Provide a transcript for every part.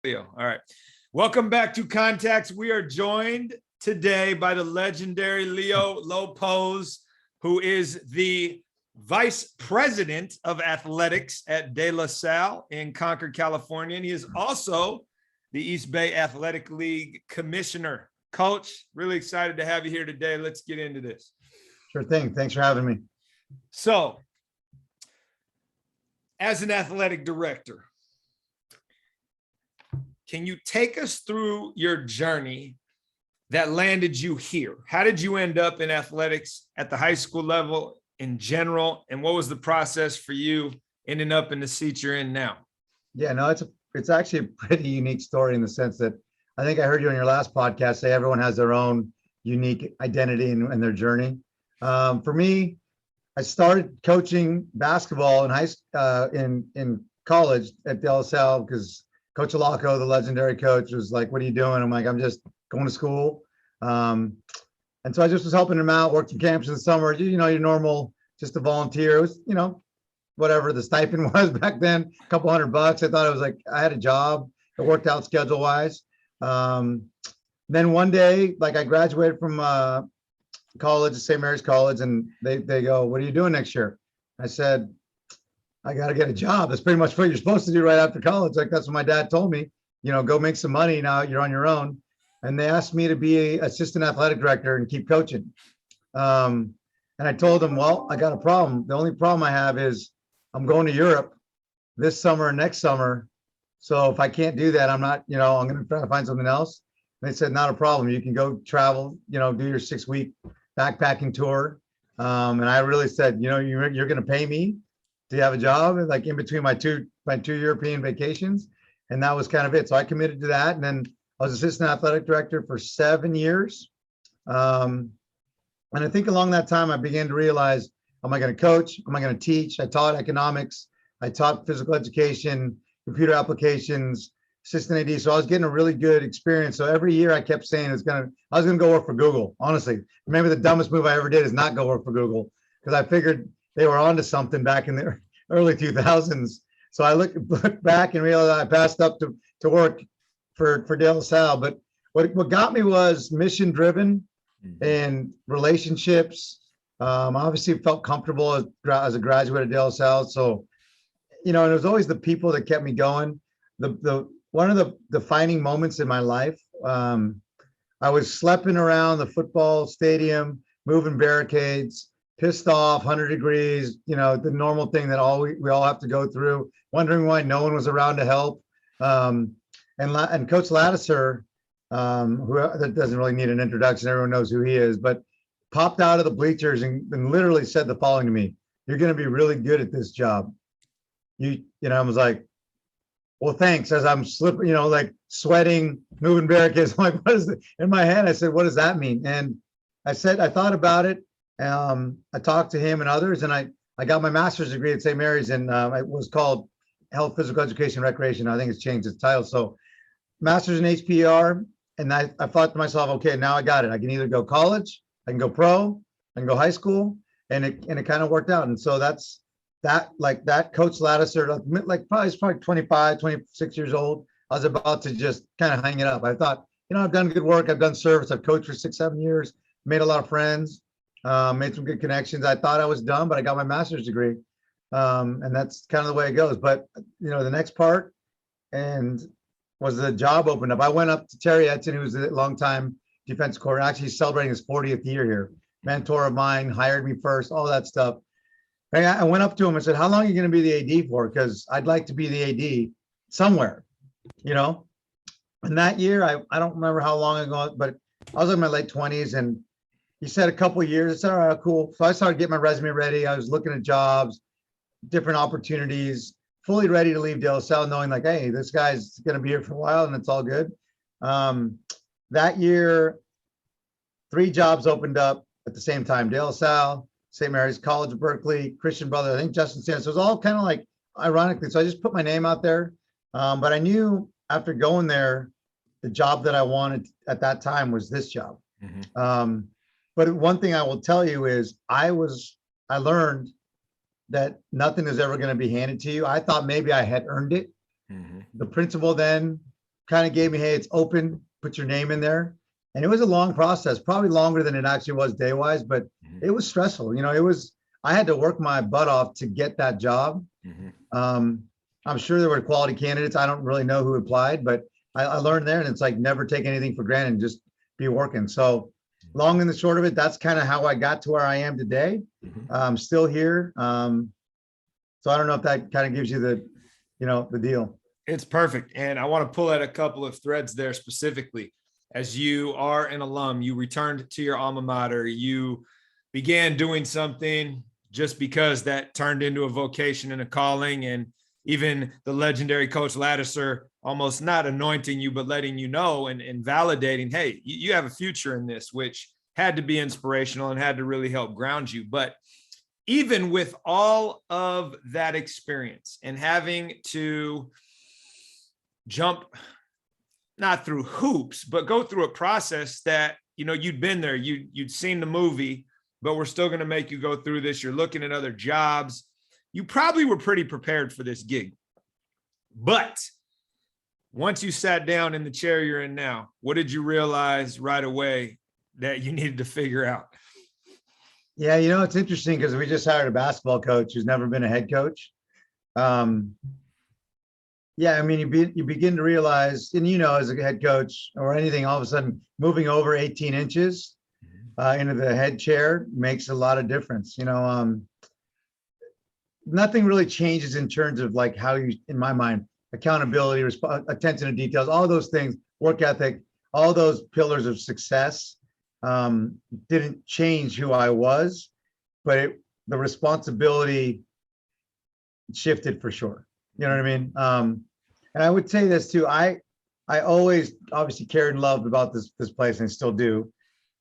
Leo. All right. Welcome back to Contacts. We are joined today by the legendary Leo Lopoz, who is the Vice President of Athletics at De La Salle in Concord, California. And he is also the East Bay Athletic League Commissioner. Coach, really excited to have you here today. Let's get into this. Sure thing. Thanks for having me. So, as an athletic director, can you take us through your journey that landed you here? How did you end up in athletics at the high school level in general? And what was the process for you ending up in the seat you're in now? Yeah, no, it's actually a pretty unique story in the sense that I think I heard you on your last podcast say everyone has their own unique identity and their journey. For me, I started coaching basketball in college at De La Salle because Coach Alaco, the legendary coach, was like, "What are you doing?" I'm like, "I'm just going to school." And so I just was helping him out, worked in camps in the summer, you know, your normal, just a volunteer. It was, you know, whatever the stipend was back then, a couple $100. I thought it was like, I had a job. It worked out schedule wise. Then one day, like I graduated from college, St. Mary's College, and they go, "What are you doing next year?" I said, "I got to get a job. That's pretty much what you're supposed to do right after college." Like that's what my dad told me, you know, go make some money. Now you're on your own. And they asked me to be an assistant athletic director and keep coaching. And I told them, "Well, I got a problem. The only problem I have is I'm going to Europe this summer and next summer. So if I can't do that, I'm not, you know, I'm going to try to find something else." And they said, "Not a problem. You can go travel, you know, do your 6-week backpacking tour." And I really said, "You know, you're going to pay me to have a job like in between my two European vacations." And that was kind of it. So I committed to that. And then I was assistant athletic director for 7 years. And I think along that time, I began to realize, am I going to coach? Am I going to teach? I taught economics. I taught physical education, computer applications, assistant AD. So I was getting a really good experience. So every year I kept saying I was going to go work for Google. Honestly, maybe the dumbest move I ever did is not go work for Google because I figured they were onto something back in the early 2000s. So I look back and realized I passed up to work for De La Salle. But what got me was mission driven and relationships. Obviously felt comfortable as a graduate of De La Salle. So, you know, and it was always the people that kept me going. One of the defining moments in my life, I was schlepping around the football stadium, moving barricades, pissed off, 100 degrees, you know, the normal thing that we all have to go through, wondering why no one was around to help. And Coach Lattiser, who that doesn't really need an introduction, everyone knows who he is, but popped out of the bleachers and literally said the following to me: "You're going to be really good at this job." You know, I was like, "Well, thanks." As I'm slipping, you know, like sweating, moving barricades. I'm like, what is it? In my head, I said, "What does that mean?" And I thought about it. I talked to him and others, and I got my master's degree at St. Mary's, and it was called Health, Physical Education, Recreation. I think it's changed its title. So master's in HPR. And I thought to myself, okay, now I got it. I can either go college, I can go pro, I can go high school. And it kind of worked out. And so that's that Coach Lattiser, like probably 25, 26 years old. I was about to just kind of hang it up. I thought, you know, I've done good work. I've done service. I've coached for 6-7 years, made a lot of friends, made some good connections. I thought I was done, but I got my master's degree. And that's kind of the way it goes. But, you know, the next part was the job opened up. I went up to Terry Edson, who was a longtime defense coordinator, actually celebrating his 40th year here. Mentor of mine, hired me first, all that stuff. And I went up to him and said, "How long are you going to be the AD for? Because I'd like to be the AD somewhere, you know." And that year, I don't remember how long ago, but I was in my late 20s, and he said a couple of years. I said, "All right, cool." So I started getting my resume ready. I was looking at jobs, different opportunities, fully ready to leave De La Salle, knowing like, hey, this guy's going to be here for a while and it's all good. That year, 3 jobs opened up at the same time: De La Salle, St. Mary's, College of Berkeley, Christian Brothers, I think Justin Sanders. So it was all kind of like ironically. So I just put my name out there. But I knew after going there, the job that I wanted at that time was this job. Mm-hmm. But one thing I will tell you is I learned that nothing is ever going to be handed to you. I thought maybe I had earned it. Mm-hmm. The principal then kind of gave me, hey, it's open, put your name in there. And it was a long process, probably longer than it actually was day wise, but it was stressful. I had to work my butt off to get that job. I'm sure there were quality candidates. I don't really know who applied, but I learned there, and it's like never take anything for granted and just be working. So long and the short of it, that's kind of how I got to where I am today. I'm still here. So I don't know if that kind of gives you the deal. It's perfect. And I want to pull at a couple of threads there specifically. As you are an alum, you returned to your alma mater, you began doing something just because that turned into a vocation and a calling. And even the legendary Coach Lattiser almost not anointing you, but letting you know and validating, hey, you have a future in this, which had to be inspirational and had to really help ground you. But even with all of that experience and having to jump, not through hoops, but go through a process that, you'd been there, you'd seen the movie, but we're still going to make you go through this. You're looking at other jobs. You probably were pretty prepared for this gig. But once you sat down in the chair you're in now, what did you realize right away that you needed to figure out? Yeah, it's interesting because we just hired a basketball coach who's never been a head coach. Yeah, I mean, you begin to realize, and as a head coach or anything, all of a sudden moving over 18 inches into the head chair makes a lot of difference. Nothing really changes in terms of like how you, in my mind, accountability, attention to details, all those things, work ethic, all those pillars of success didn't change who I was, but the responsibility shifted for sure. You know what I mean? And I would say this too. I always obviously cared and loved about this place, and still do,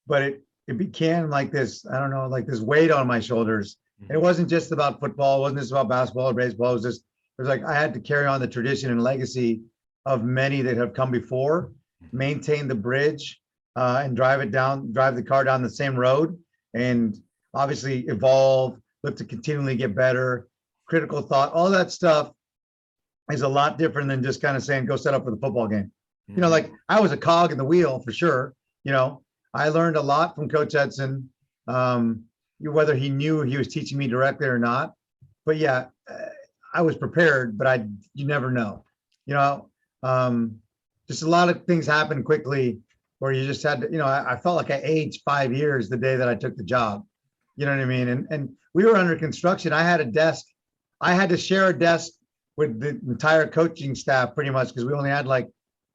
but it became like this, I don't know, like this weight on my shoulders. And it wasn't just about football, it wasn't just about basketball or baseball. It was like I had to carry on the tradition and legacy of many that have come before, maintain the bridge, and drive the car down the same road, and obviously evolve, look to continually get better, critical thought, all that stuff is a lot different than just kind of saying, go set up for the football game. Like I was a cog in the wheel for sure. I learned a lot from Coach Edson, whether he knew he was teaching me directly or not. But yeah, I was prepared, but you never know. Just a lot of things happened quickly where you just had to, I felt like I aged 5 years the day that I took the job. You know what I mean? And we were under construction. I had a desk. I had to share a desk with the entire coaching staff pretty much because we only had like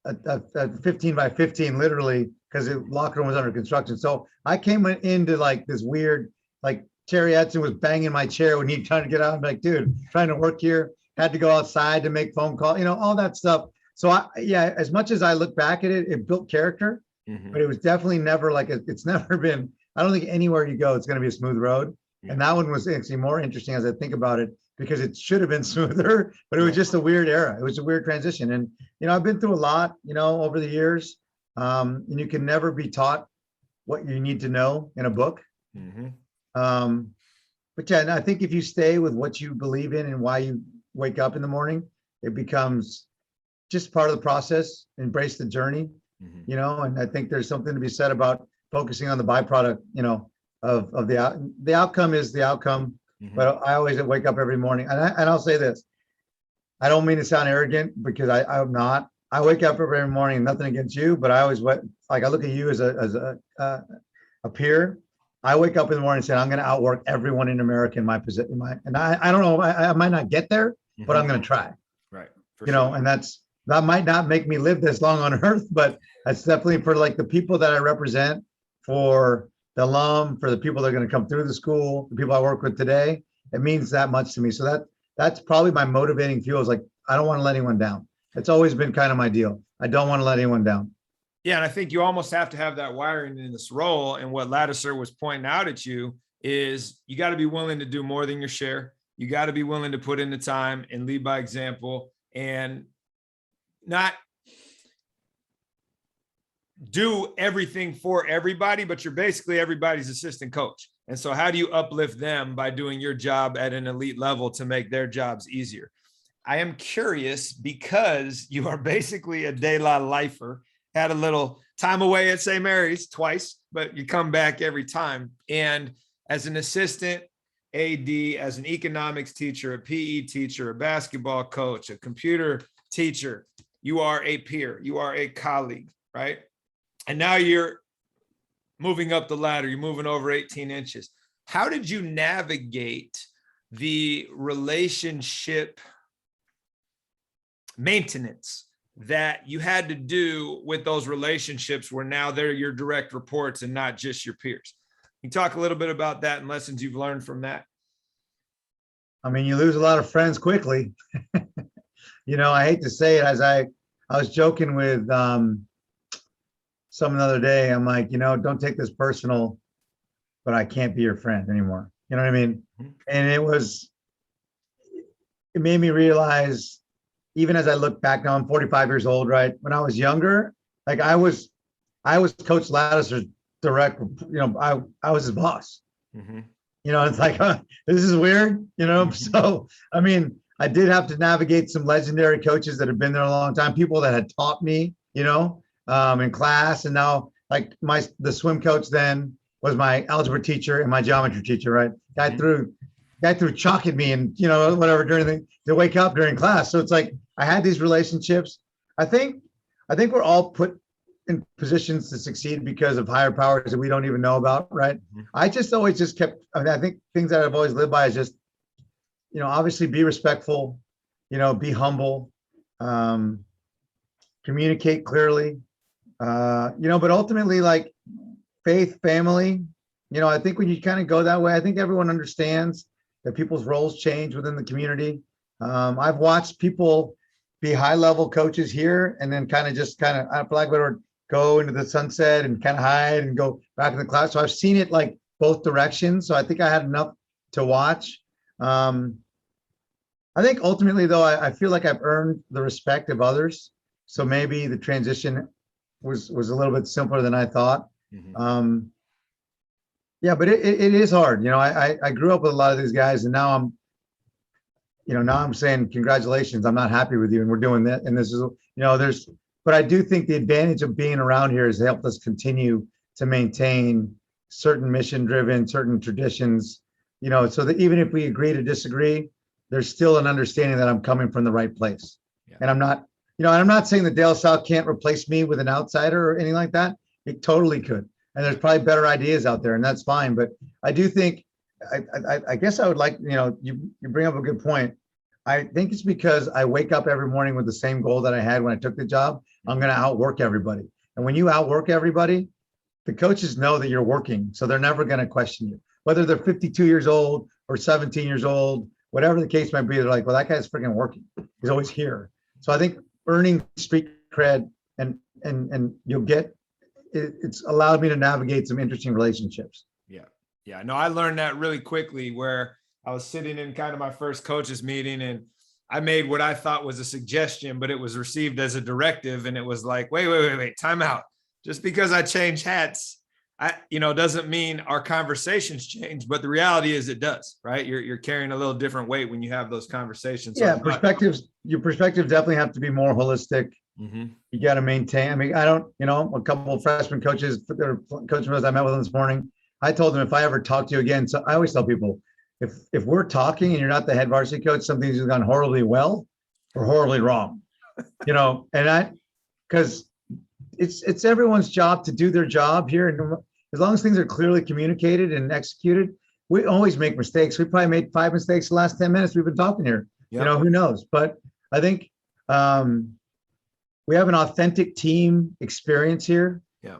a 15 by 15 literally because the locker room was under construction. So I came into like this weird, like Terry Edson was banging my chair when he tried to get out. I'm like, dude, trying to work here, had to go outside to make phone calls, all that stuff. So as much as I look back at it, it built character, but it was definitely never like, it's never been, I don't think anywhere you go, it's going to be a smooth road. And that one was actually more interesting as I think about it, because it should have been smoother, but it was just a weird era. It was a weird transition. And, I've been through a lot, over the years, and you can never be taught what you need to know in a book. But yeah, and I think if you stay with what you believe in and why you wake up in the morning, it becomes just part of the process. Embrace the journey, and I think there's something to be said about focusing on the byproduct, of the outcome is the outcome. But I always wake up every morning, and I'll say this. I don't mean to sound arrogant because I'm not. I wake up every morning, nothing against you, but I always I look at you as a peer. I wake up in the morning and say, I'm going to outwork everyone in America in my position. And I don't know, I might not get there, but I'm going to try. Right. And that might not make me live this long on earth, but that's definitely for like the people that I represent, for the alum, for the people that are going to come through the school, the people I work with today. It means that much to me. So that's probably my motivating fuel, is like, I don't want to let anyone down. It's always been kind of my deal. I don't want to let anyone down. Yeah, and I think you almost have to have that wiring in this role. And what Lattiser was pointing out at you is you got to be willing to do more than your share. You got to be willing to put in the time and lead by example, and not do everything for everybody, but you're basically everybody's assistant coach. And so how do you uplift them by doing your job at an elite level to make their jobs easier? I am curious because you are basically a de la lifer. Had a little time away at St. Mary's twice, but you come back every time. And as an assistant AD, as an economics teacher, a PE teacher, a basketball coach, a computer teacher, you are a peer, you are a colleague, right? And now you're moving up the ladder, you're moving over 18 inches. How did you navigate the relationship maintenance that you had to do with those relationships where now they're your direct reports and not just your peers? Can you talk a little bit about that and lessons you've learned from that? I mean, you lose a lot of friends quickly. I hate to say it, as I was joking with someone the other day. I'm like, don't take this personal, but I can't be your friend anymore. You know what I mean? Mm-hmm. And it made me realize, even as I look back now, I'm 45 years old, right? When I was younger, like I was Coach Lattiser's direct, I was his boss. Mm-hmm. It's like, this is weird, So, I mean, I did have to navigate some legendary coaches that have been there a long time, people that had taught me, in class. And now, like the swim coach then was my algebra teacher and my geometry teacher, right? Guy threw chalk at me and, whatever during to wake up during class. So it's like, I had these relationships. I think we're all put in positions to succeed because of higher powers that we don't even know about, right? Mm-hmm. I just always just kept, I think things that I've always lived by is just, obviously be respectful, be humble, communicate clearly, but ultimately, like faith, family, I think when you kind of go that way, I think everyone understands that people's roles change within the community. I've watched people be high-level coaches here and then kind of, for lack of a better word, go into the sunset and kind of hide and go back in the class. So I've seen it like both directions. So I think I had enough to watch. I think ultimately, though, I feel like I've earned the respect of others. So maybe the transition was a little bit simpler than I thought. Mm-hmm. Yeah, but it is hard. I grew up with a lot of these guys, and now I'm saying congratulations. I'm not happy with you, and we're doing that. And this is, but I do think the advantage of being around here has helped us continue to maintain certain mission-driven, certain traditions. So that even if we agree to disagree, there's still an understanding that I'm coming from the right place. Yeah. And I'm not saying that Dale South can't replace me with an outsider or anything like that. It totally could. And there's probably better ideas out there, and that's fine. But I do think, I guess I would like, you bring up a good point. I think it's because I wake up every morning with the same goal that I had when I took the job. I'm going to outwork everybody. And when you outwork everybody, the coaches know that you're working. So they're never going to question you, whether they're 52 years old or 17 years old, whatever the case might be. They're like, well, that guy's freaking working. He's always here. So I think earning street cred and you'll get, it's allowed me to navigate some interesting relationships. Yeah. Yeah. No, I learned that really quickly where I was sitting in kind of my first coaches meeting and I made what I thought was a suggestion, but it was received as a directive. And it was like, wait, time out. Just because I change hats, doesn't mean our conversations change, but the reality is it does, right? You're carrying a little different weight when you have those conversations. So your perspectives definitely have to be more holistic. Mm-hmm. You got to maintain. I mean, a couple of freshman coaches, coaches I met with them this morning, I told them if I ever talk to you again, so I always tell people, if we're talking and you're not the head varsity coach, something's gone horribly well or horribly wrong, because it's everyone's job to do their job here. And as long as things are clearly communicated and executed, we always make mistakes. We probably made 5 mistakes the last 10 minutes we've been talking here. Yep. Who knows? But I think we have an authentic team experience here. Yeah.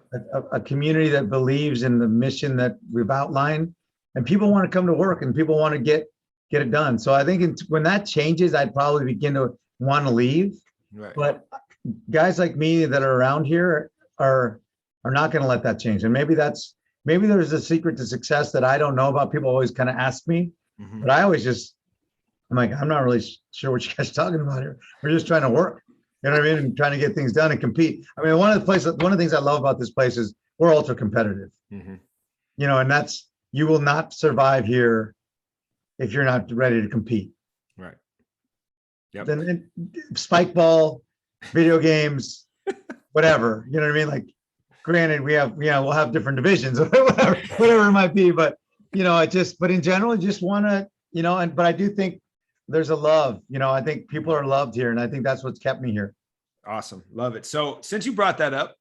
A community that believes in the mission that we've outlined, and people want to come to work and people want to get it done. So I think when that changes, I'd probably begin to want to leave. Right. But guys like me that are around here are not going to let that change. And maybe there's a secret to success that I don't know about. People always kind of ask me, but I always I'm like, I'm not really sure what you guys are talking about here. We're just trying to work. You know what I mean? And trying to get things done and compete. I mean, one of the things I love about this place is we're ultra competitive. Mm-hmm. And you will not survive here if you're not ready to compete. Right. Yep. then spike ball, video games, whatever. You know what I mean? Like, granted, we'll have different divisions, whatever it might be. But but in general, just want to, but I do think there's a love. I think people are loved here, and I think that's what's kept me here. Awesome, love it. So since you brought that up,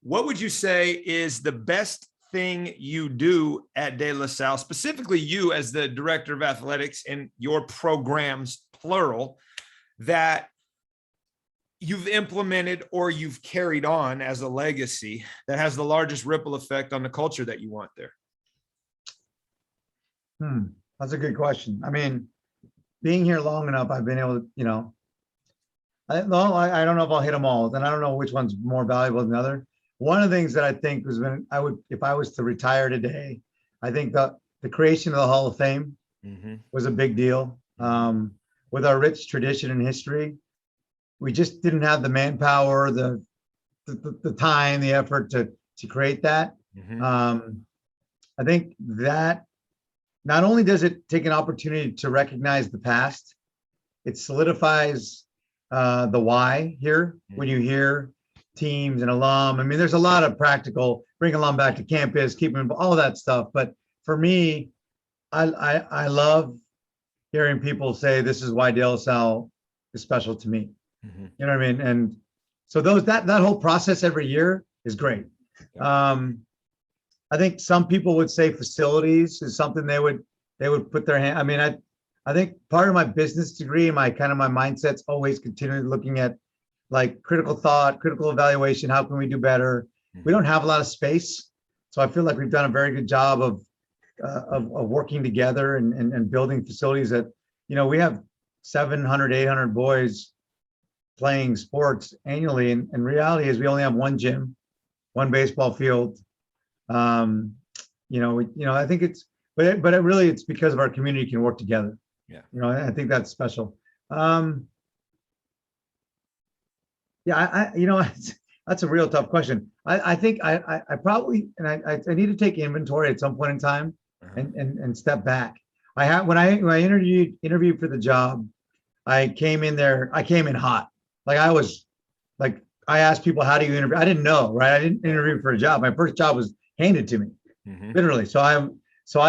what would you say is the best thing you do at De La Salle, specifically you as the director of athletics and your programs, plural, that you've implemented or you've carried on as a legacy that has the largest ripple effect on the culture that you want there? That's a good question. I mean, being here long enough, I've been able to, I don't know if I'll hit them all, and I don't know which one's more valuable than the other. One of the things that I think if I was to retire today, I think the creation of the Hall of Fame was a big deal. With our rich tradition and history, we just didn't have the manpower, the time, the effort to create that. I think that not only does it take an opportunity to recognize the past, it solidifies the why here. When you hear teams and alum, I mean, there's a lot of practical, bring alum back to campus, keep them, all of that stuff. But for me, I love hearing people say, this is why De La Salle is special to me. You know what I mean? And so that whole process every year is great. I think some people would say facilities is something they would put their hand. I mean, I think part of my business degree, my mindset's always continually looking at like critical thought, critical evaluation. How can we do better? We don't have a lot of space. So I feel like we've done a very good job of working together and building facilities that, we have 700, 800 boys playing sports annually. And reality is we only have one gym, one baseball field. I think it's because of our community can work together. Yeah. I think that's special. That's a real tough question. I think I probably, and I need to take inventory at some point in time and step back. When I interviewed for the job, I came in hot. Like I asked people, how do you interview? I didn't know, right? I didn't interview for a job. My first job was handed to me, literally. So I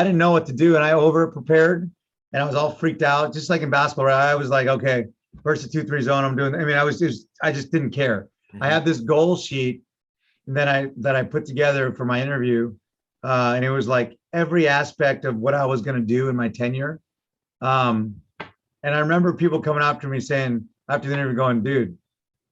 didn't know what to do, and I over prepared, and I was all freaked out, just like in basketball. Right? I was like, okay, first the 2-3 zone, I'm doing. I mean, I just didn't care. I had this goal sheet that I put together for my interview, and it was like every aspect of what I was going to do in my tenure. And I remember people coming after me saying after the interview, going, "Dude,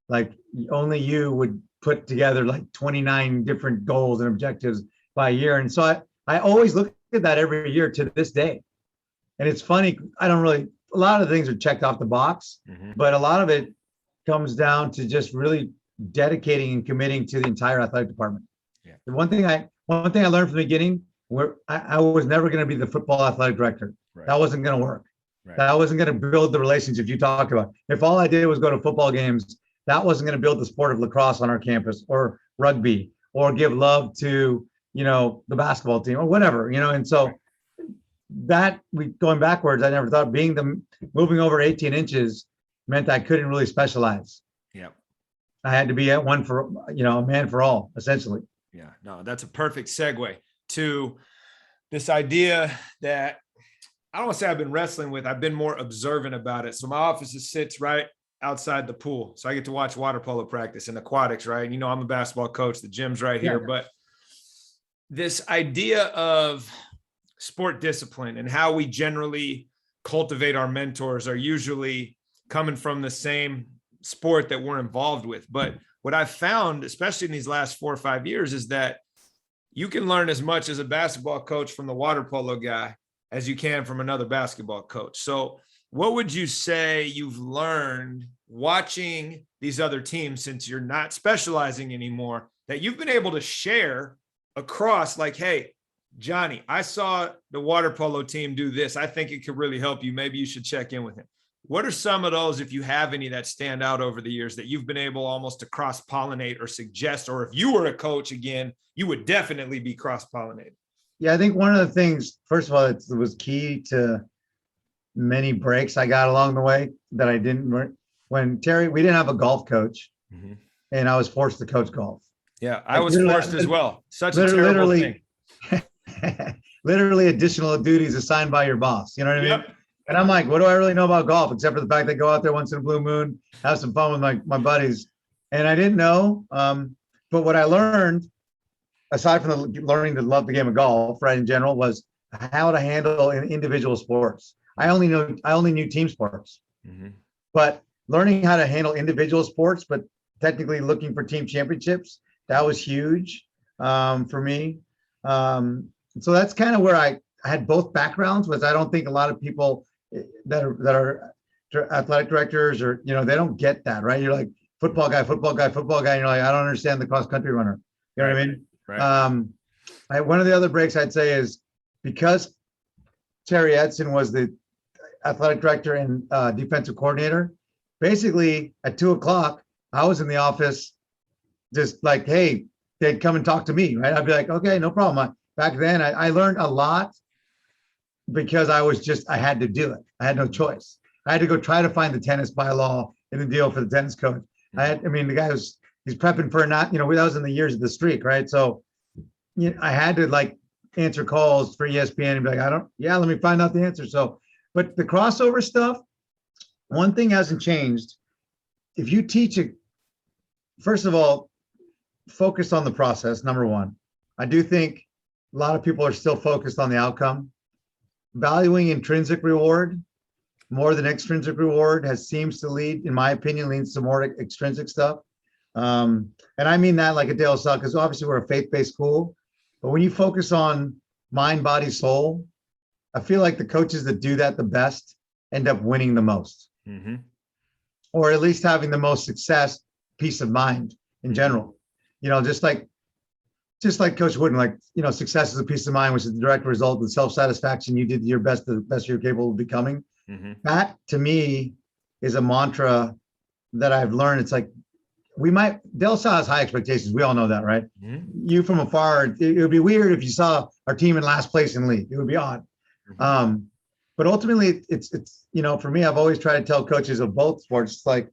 like only you would put together like 29 different goals and objectives by year." And so I always look at that every year to this day. And it's funny, a lot of things are checked off the box, but a lot of it comes down to just really dedicating and committing to the entire athletic department. Yeah. The one thing I learned from the beginning, where I was never going to be the football athletic director. Right. That wasn't going to work. Right. That wasn't going to build the relationships you talked about. If all I did was go to football games, that wasn't going to build the sport of lacrosse on our campus or rugby or give love to, the basketball team or whatever, and so going backwards, I never thought moving over 18 inches meant I couldn't really specialize. Yeah. I had to be at one for, a man for all, essentially. Yeah, no, that's a perfect segue to this idea that I don't want to say I've been wrestling with, I've been more observant about it. So my office sits right outside the pool. So I get to watch water polo practice and aquatics, right? And, I'm a basketball coach, the gym's right here, but this idea of sport discipline and how we generally cultivate our mentors are usually coming from the same sport that we're involved with. But what I've found, especially in these last 4 or 5 years, is that you can learn as much as a basketball coach from the water polo guy as you can from another basketball coach. So what would you say you've learned watching these other teams, since you're not specializing anymore, that you've been able to share across, like, hey, Johnny, I saw the water polo team do this. I think it could really help you. Maybe you should check in with him. What are some of those, if you have any, that stand out over the years that you've been able almost to cross-pollinate or suggest, or if you were a coach again, you would definitely be cross-pollinated? Yeah, I think one of the things, first of all, it was key to, many breaks I got along the way that I didn't. When Terry, we didn't have a golf coach, and I was forced to coach golf. Yeah, I was forced as well. Such a terrible literally, thing. literally additional duties assigned by your boss. You know what I mean? Yep. And I'm like, what do I really know about golf except for the fact that I go out there once in a blue moon, have some fun with my buddies. And I didn't know. But what I learned, aside from the learning to love the game of golf, right, in general, was how to handle in individual sports. I only knew team sports, but learning how to handle individual sports, but technically looking for team championships, that was huge for me. So that's kind of where I had both backgrounds, which I don't think a lot of people that are athletic directors or, they don't get that, right? You're like football guy, and you're like, I don't understand the cross country runner. You know what I mean? Right. One of the other breaks I'd say is because Terry Edson was the athletic director and defensive coordinator, basically at 2:00, I was in the office just like, hey, they'd come and talk to me, right? I'd be like, okay, no problem. Back then, I learned a lot because I had to do it. I had no choice. I had to go try to find the tennis bylaw in the deal for the tennis coach. The guy he's prepping for that was in the years of the streak, right? So I had to like answer calls for ESPN and be like, let me find out the answer. So, but the crossover stuff, one thing hasn't changed. If you teach it, first of all, focus on the process, number one. I do think a lot of people are still focused on the outcome. Valuing intrinsic reward more than extrinsic reward seems to lead, in my opinion, leads to more extrinsic stuff. And I mean that like a De La Salle, because obviously we're a faith-based school. But when you focus on mind, body, soul, I feel like the coaches that do that the best end up winning the most, or at least having the most success, peace of mind in general. Just like Coach Wooden, success is a peace of mind, which is the direct result of self-satisfaction. You did your best, the best you're capable of becoming. That to me is a mantra that I've learned. It's like De La Salle has high expectations. We all know that, right? You from afar, it would be weird if you saw our team in last place in league. It would be odd. But ultimately, it's for me, I've always tried to tell coaches of both sports, it's like,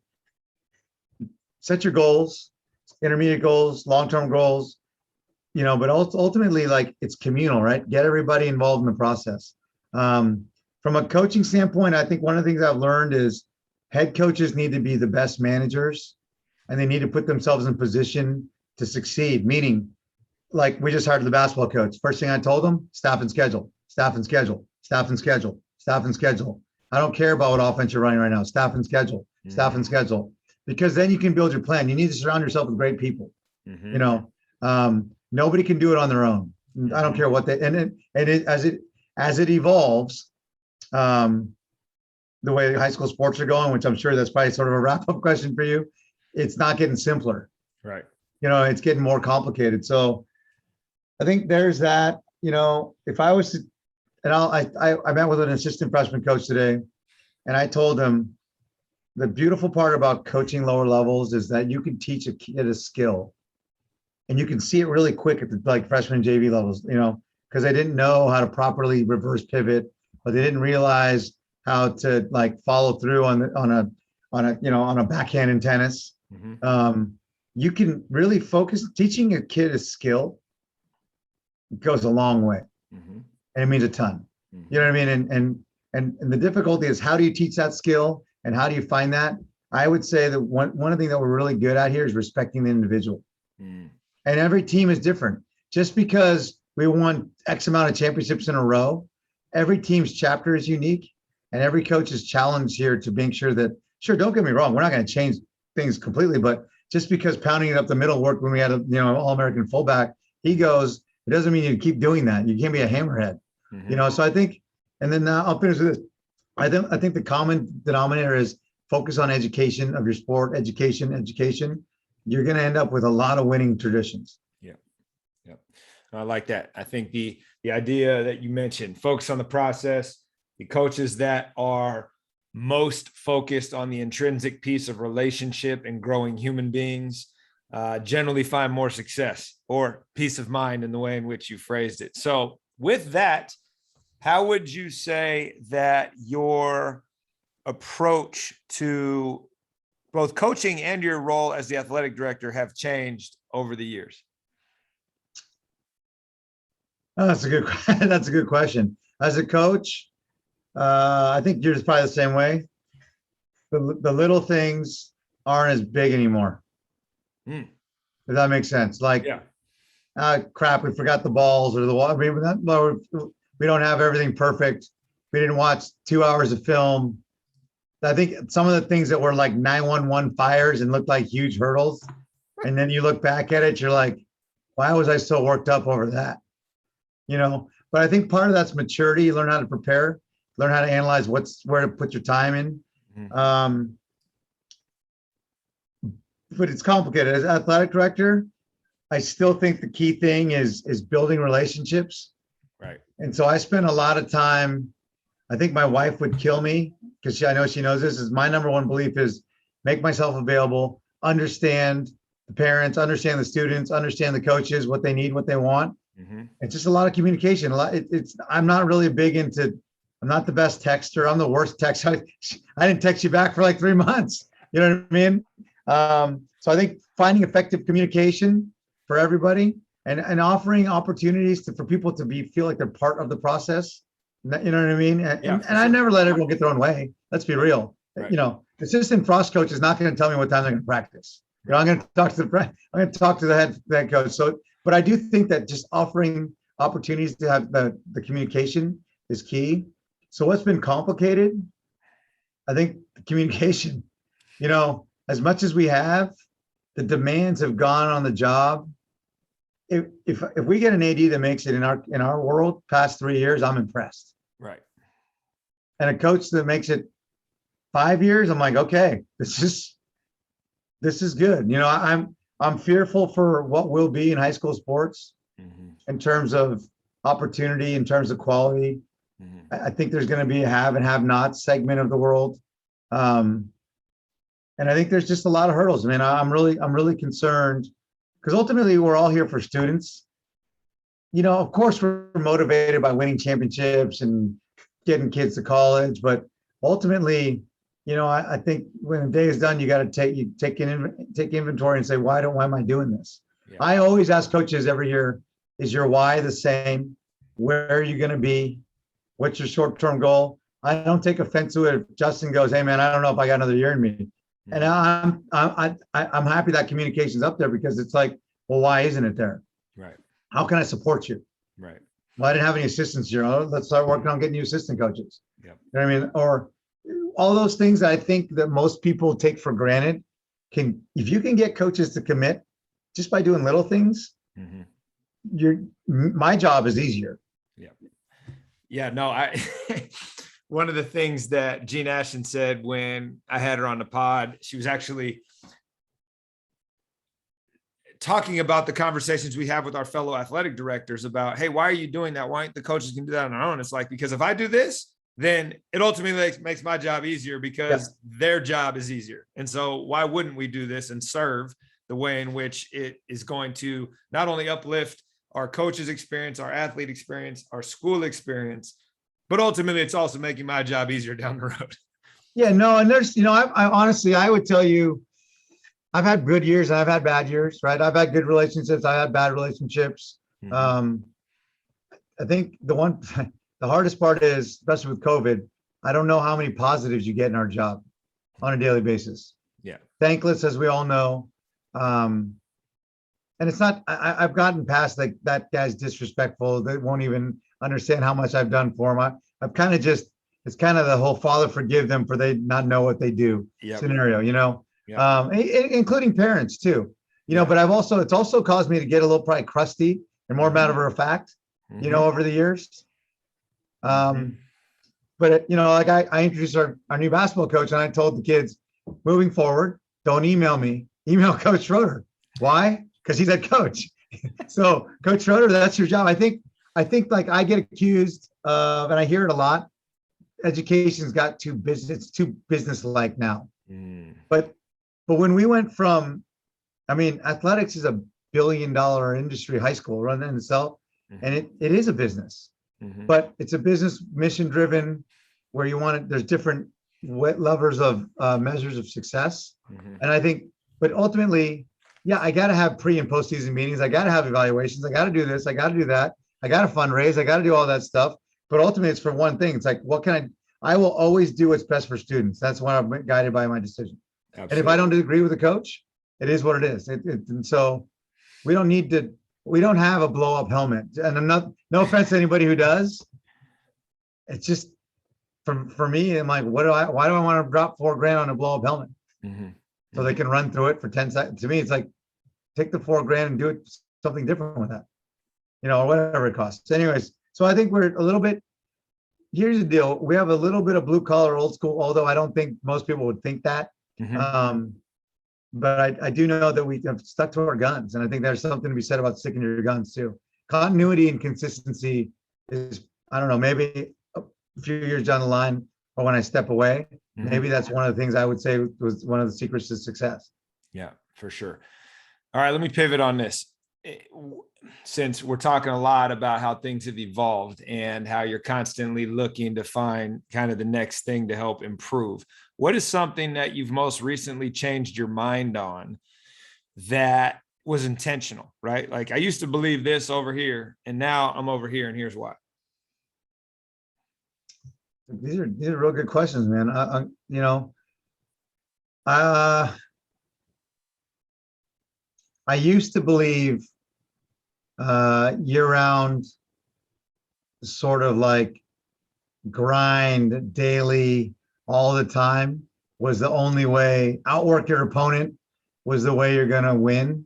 set your goals, intermediate goals, long-term goals, but ultimately, like, it's communal, right? Get everybody involved in the process. From a coaching standpoint, I think one of the things I've learned is head coaches need to be the best managers, and they need to put themselves in position to succeed. Meaning, like, we just hired the basketball coach. First thing I told them, staff and schedule. I don't care about what offense you're running right now. Staff and schedule. Because then you can build your plan. You need to surround yourself with great people. Nobody can do it on their own. I don't care what as it evolves, the way high school sports are going, which I'm sure that's probably sort of a wrap-up question for you. It's not getting simpler. Right. It's getting more complicated. So I think there's that. If I was to, and I met with an assistant freshman coach today, and I told him the beautiful part about coaching lower levels is that you can teach a kid a skill, and you can see it really quick at the freshman JV levels, because they didn't know how to properly reverse pivot, or they didn't realize how to follow through on a backhand in tennis. You can really focus. Teaching a kid a skill goes a long way, and it means a ton. You know what I mean? And the difficulty is, how do you teach that skill, and how do you find that? I would say that one of the things that we're really good at here is respecting the individual. And every team is different. Just because we won X amount of championships in a row, every team's chapter is unique, and every coach is challenged here to make sure that, sure, don't get me wrong, we're not going to change things completely, but just because pounding it up the middle worked when we had all-American fullback, it doesn't mean you keep doing that. You can't be a hammerhead, So I think, and then I'll finish with this. I think the common denominator is focus on education of your sport, education. You're going to end up with a lot of winning traditions. Yeah. I like that. I think the idea that you mentioned, focus on the process, the coaches that are most focused on the intrinsic piece of relationship and growing human beings generally find more success or peace of mind in the way in which you phrased it. So with that, how would you say that your approach to both coaching and your role as the athletic director have changed over the years? Oh, that's a good that's a good question. As a coach, I think you're probably the same way. The little things aren't as big anymore. Mm. If that makes sense. Like, Yeah. Crap, we forgot the balls or the wall. I mean, we don't have everything perfect. We didn't watch 2 hours of film. I think some of the things that were like 911 fires and looked like huge hurdles. And then you look back at it, you're like, why was I so worked up over that? You know, but I think part of that's maturity. You learn how to prepare, learn how to analyze where to put your time in. Mm-hmm. But it's complicated. As athletic director, I still think the key thing is building relationships. Right. And so I spend a lot of time. I think my wife would kill me because I know she knows this. Is my number one belief is make myself available, understand the parents, understand the students, understand the coaches, what they need, what they want. Mm-hmm. It's just a lot of communication. I'm not really big into. I'm not the best texter. I'm the worst texter. I didn't text you back for like 3 months. You know what I mean? So I think finding effective communication for everybody and offering opportunities for people to feel like they're part of the process. You know what I mean? And I never let everyone get their own way. Let's be real. Right. You know, assistant cross coach is not going to tell me what time they're going to practice. You know, I'm going to talk to the head coach. So, but I do think that just offering opportunities to have the communication is key. So what's been complicated? I think communication. You know, as much as we have, the demands have gone on the job. If we get an AD that makes it in our world past 3 years, I'm impressed. Right. And a coach that makes it 5 years, I'm like, okay, this is good. You know, I'm fearful for what will be in high school sports in terms of opportunity, in terms of quality. I think there's going to be a have and have not segment of the world. And I think there's just a lot of hurdles. I mean, I'm really concerned because ultimately we're all here for students. You know, of course we're motivated by winning championships and getting kids to college, but ultimately, you know, I think when the day is done, you got to take inventory and say, why am I doing this? Yeah. I always ask coaches every year, is your why the same? Where are you going to be? What's your short-term goal? I don't take offense to it if Justin goes, hey man, I don't know if I got another year in me. And I'm happy that communication's up there because it's like, well, why isn't it there? Right. How can I support you? Right. Well, I didn't have any assistants here. Oh, let's start working on getting you assistant coaches. Yep. You know what I mean? Or all those things that I think that most people take for granted. If you can get coaches to commit just by doing little things, my job is easier. Yeah. Yeah. No, one of the things that Jean Ashton said when I had her on the pod, she was actually talking about the conversations we have with our fellow athletic directors about, hey, why are you doing that? Why aren't the coaches can do that on their own? It's like, because if I do this, then it ultimately makes my job easier because their job is easier. And so why wouldn't we do this and serve the way in which it is going to not only uplift our coaches' experience, our athlete experience, our school experience, but ultimately it's also making my job easier down the road. Yeah, no, and there's, you know, I honestly, I would tell you, I've had good years and I've had bad years, right? I've had good relationships. I had bad relationships. I think the hardest part is, especially with COVID, I don't know how many positives you get in our job on a daily basis. Yeah. Thankless, as we all know. And it's not, I've gotten past like that guy's disrespectful. They won't even understand how much I've done for them. I've kind of just, it's kind of the whole Father forgive them for they not know what they do scenario, you know, including parents too, you know, but it's also caused me to get a little probably crusty and more matter of fact, you know, over the years. But you know, like I introduced our new basketball coach and I told the kids moving forward, don't email me, email Coach Schroeder. Why? Because he's head coach. So Coach Schroeder, that's your job. I think like I get accused of, and I hear it a lot, education's got too business-like now. But when we went from, I mean, athletics is $1 billion industry, high school run in itself, and it is a business. but it's a business mission driven where you want it. There's different levers of measures of success. And I think, but ultimately, yeah, I got to have pre and postseason meetings. I got to have evaluations. I got to do this. I got to do that. I got to fundraise. I got to do all that stuff. But ultimately, it's for one thing. It's like, what can I will always do what's best for students. That's why I'm guided by my decision. Absolutely. And if I don't agree with the coach, it is what it is. And so we don't have a blow up helmet. And I'm not, no offense to anybody who does. It's just for me, I'm like, why do I want to drop $4,000 on a blow up helmet? So they can run through it for 10 seconds. To me, it's like, take the $4,000 and do it something different with that, or whatever it costs. Anyways, so I think we're a little bit, here's the deal. We have a little bit of blue collar old school, although I don't think most people would think that. But I do know that we have stuck to our guns. And I think there's something to be said about sticking to your guns too. Continuity and consistency is, I don't know, maybe a few years down the line or when I step away, maybe that's one of the things I would say was one of the secrets to success. Yeah, for sure. All right, let me pivot on this. Since we're talking a lot about how things have evolved and how you're constantly looking to find kind of the next thing to help improve, what is something that you've most recently changed your mind on that was intentional, right? Like, I used to believe this over here and now I'm over here and here's why. These are real good questions, man. I used to believe year-round sort of like grind daily all the time was the only way. Outwork your opponent was the way you're going to win.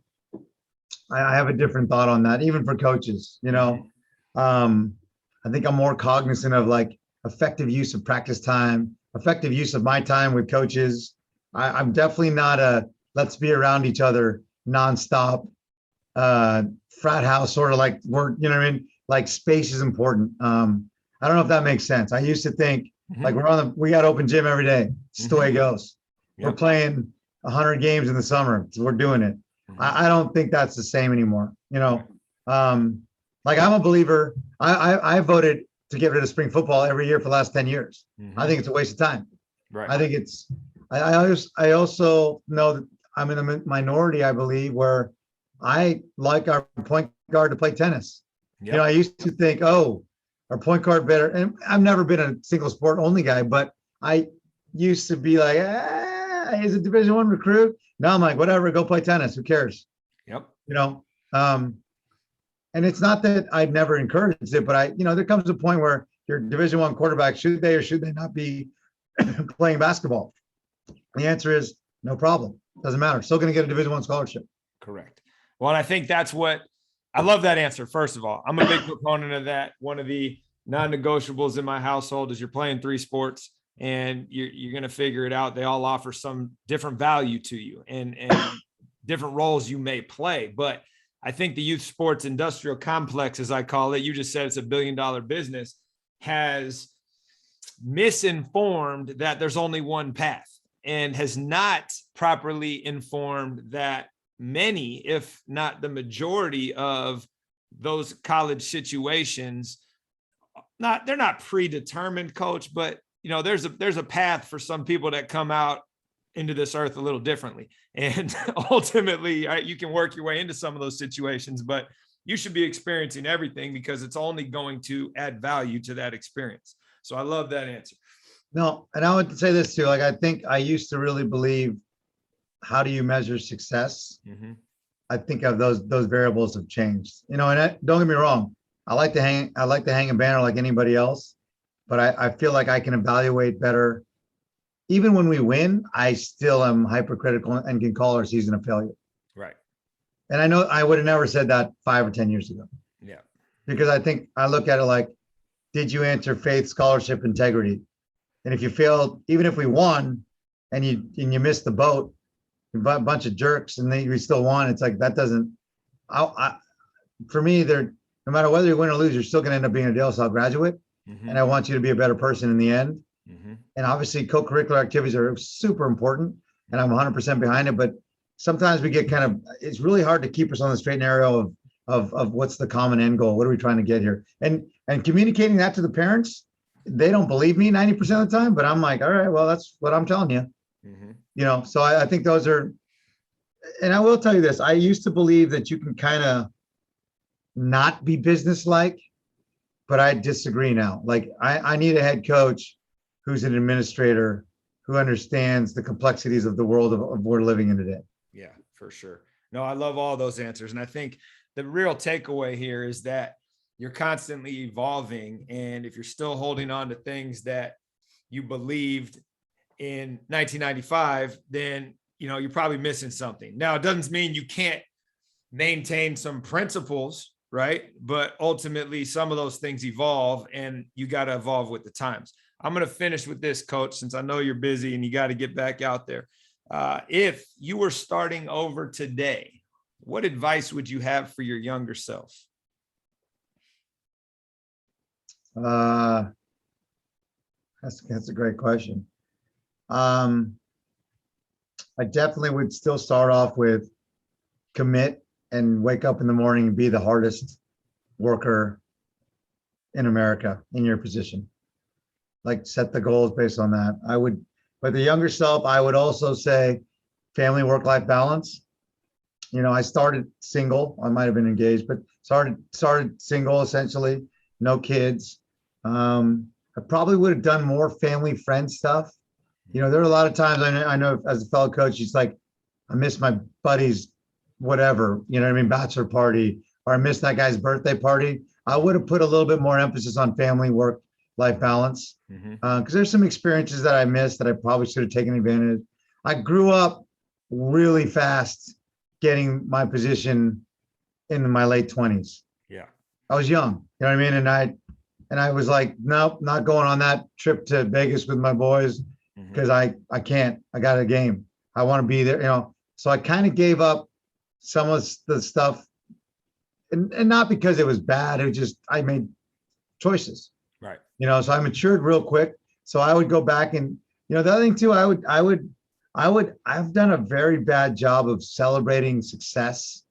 I have a different thought on that, even for coaches. I think I'm more cognizant of like effective use of practice time, effective use of my time with coaches. I'm definitely not a let's be around each other nonstop frat house sort of like work, like space is important. I don't know if that makes sense. I used to think like we got open gym every day. It's the way it goes. Yep. We're playing 100 games in the summer. So we're doing it. I don't think that's the same anymore. Like I'm a believer. I voted to get rid of spring football every year for the last 10 years. I think it's a waste of time. Right. I think it's, I also know that I'm in a minority, I believe, where I like our point guard to play tennis. Yep. I used to think, oh, our point guard better. And I've never been a single sport only guy, but I used to be like, he's a Division I recruit. Now I'm like, whatever, go play tennis. Who cares? Yep. And it's not that I've never encouraged it, but there comes a point where your Division I quarterback, should they or should they not be playing basketball? The answer is no problem. Doesn't matter. Still going to get a Division I scholarship. Correct. Well, and I think that's what I love that answer. First of all, I'm a big proponent of that. One of the non-negotiables in my household is you're playing 3 sports and you're going to figure it out. They all offer some different value to you and different roles you may play. But I think the youth sports industrial complex, as I call it, you just said it's a $1 billion business, has misinformed that there's only one path and has not properly informed that many, if not the majority of those college situations, they're not predetermined, coach, but there's a path for some people that come out into this earth a little differently. And ultimately, you can work your way into some of those situations, but you should be experiencing everything because it's only going to add value to that experience. So I love that answer. No, and I would say this too. Like, I think I used to really believe, how do you measure success? I think of those variables have changed, and don't get me wrong. I like to hang a banner like anybody else, but I feel like I can evaluate better. Even when we win, I still am hypercritical and can call our season a failure. Right. And I know I would have never said that 5 or 10 years ago. Yeah. Because I think I look at it like, did you answer faith, scholarship, integrity? And if you failed, even if we won and you missed the boat, a bunch of jerks and we still won, it's like, that doesn't, for me, no matter whether you win or lose, you're still going to end up being a De La Salle graduate. And I want you to be a better person in the end. And obviously co-curricular activities are super important and I'm 100% behind it, but sometimes we get it's really hard to keep us on the straight and narrow of what's the common end goal? What are we trying to get here? And communicating that to the parents, they don't believe me 90% of the time, but I'm like, all right, well, that's what I'm telling you. So I think those are, and I will tell you this, I used to believe that you can kind of not be business-like, but I disagree now. Like I need a head coach who's an administrator who understands the complexities of the world of we're living in today. Yeah, for sure. No, I love all those answers. And I think the real takeaway here is that you're constantly evolving. And if you're still holding on to things that you believed in 1995, then, you're probably missing something. Now, it doesn't mean you can't maintain some principles, right? But ultimately, some of those things evolve and you got to evolve with the times. I'm going to finish with this, Coach, since I know you're busy and you got to get back out there. If you were starting over today, what advice would you have for your younger self? That's a great question. I definitely would still start off with commit and wake up in the morning and be the hardest worker in America in your position. Like set the goals based on that. But the younger self, I would also say family work-life balance. I started single. I might have been engaged, but started single essentially, no kids. I probably would have done more family friend stuff. There are a lot of times I know as a fellow coach, it's like, I miss my buddy's whatever, bachelor party, or I missed that guy's birthday party. I would have put a little bit more emphasis on family work-life balance because there's some experiences that I missed that I probably should have taken advantage of. I grew up really fast getting my position in my late 20s. Yeah. I was young, you know what I mean? And I was like, nope, not going on that trip to Vegas with my boys because I can't, I got a game. I want to be there, So I kind of gave up some of the stuff and not because it was bad. It was just, I made choices. Right. So I matured real quick. So I would go back and, the other thing too, I've done a very bad job of celebrating success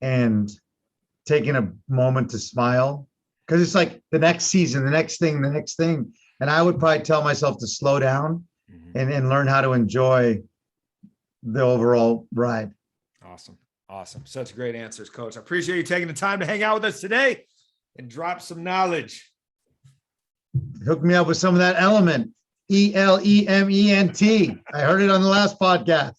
and taking a moment to smile because it's like the next season, the next thing. And I would probably tell myself to slow down and learn how to enjoy the overall ride. Awesome. Such great answers, Coach. I appreciate you taking the time to hang out with us today and drop some knowledge. Hook me up with some of that element. ELEMENT. I heard it on the last podcast.